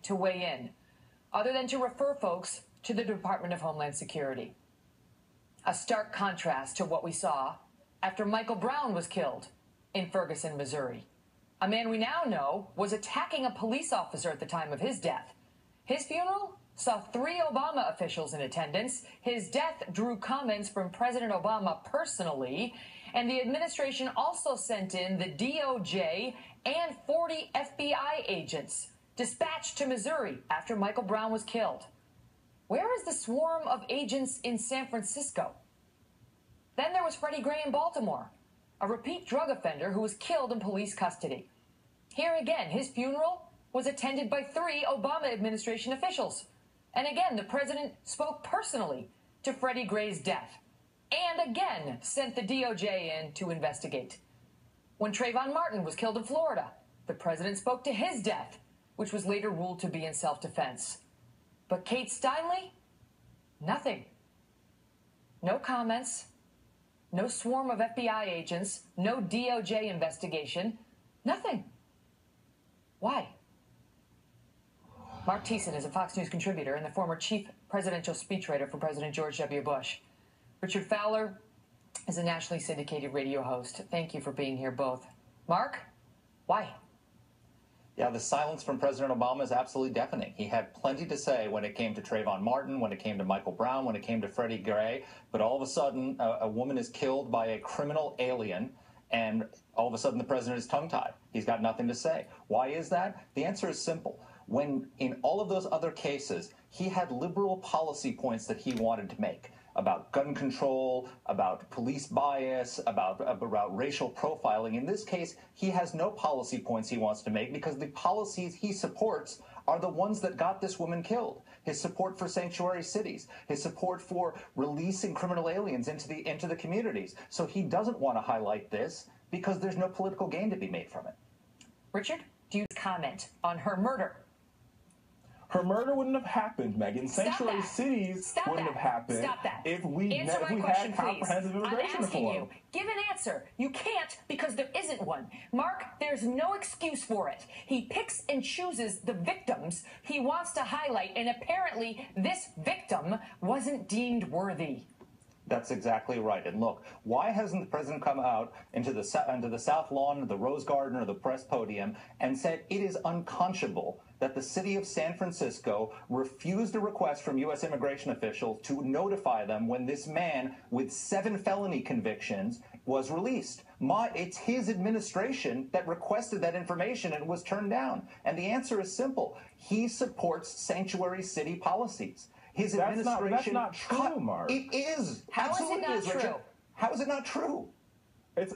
to weigh in, other than to refer folks to the Department of Homeland Security. A stark contrast to what we saw after Michael Brown was killed in Ferguson, Missouri. A man we now know was attacking a police officer at the time of his death. His funeral saw 3 Obama officials in attendance. His death drew comments from President Obama personally, and the administration also sent in the DOJ and 40 FBI agents dispatched to Missouri after Michael Brown was killed. Where is the swarm of agents in San Francisco? Then there was Freddie Gray in Baltimore, a repeat drug offender who was killed in police custody. Here again, his funeral was attended by 3 Obama administration officials. And again, the president spoke personally to Freddie Gray's death, and again sent the DOJ in to investigate. When Trayvon Martin was killed in Florida, the president spoke to his death, which was later ruled to be in self-defense. But Kate Steinle? Nothing. No comments, no swarm of FBI agents, no DOJ investigation, nothing. Why? Mark Thiessen is a Fox News contributor and the former chief presidential speechwriter for President George W. Bush. Richard Fowler is a nationally syndicated radio host. Thank you for being here both. Mark, why? Yeah, the silence from President Obama is absolutely deafening. He had plenty to say when it came to Trayvon Martin, when it came to Michael Brown, when it came to Freddie Gray, but all of a sudden a woman is killed by a criminal alien, and all of a sudden the president is tongue-tied. He's got nothing to say. Why is that? The answer is simple. When in all of those other cases, he had liberal policy points that he wanted to make about gun control, about police bias, about racial profiling. In this case, he has no policy points he wants to make because the policies he supports are the ones that got this woman killed. His support for sanctuary cities, his support for releasing criminal aliens into the communities. So he doesn't want to highlight this because there's no political gain to be made from it. Richard, do you comment on her murder? Her murder wouldn't have happened, Megyn. Sanctuary cities wouldn't have happened if we had comprehensive immigration reform. Give an answer. You can't because there isn't one. Mark, there's no excuse for it. He picks and chooses the victims he wants to highlight, and apparently this victim wasn't deemed worthy. That's exactly right. And look, why hasn't the president come out into the South Lawn, the Rose Garden, or the press podium and said it is unconscionable that the city of San Francisco refused a request from U.S. immigration officials to notify them when this man with 7 felony convictions was released? It's his administration that requested that information and was turned down. And the answer is simple. He supports sanctuary city policies. His administration. That's not true, Mark. It is. How Absolutely is it not true? Richard. How is it not true? It's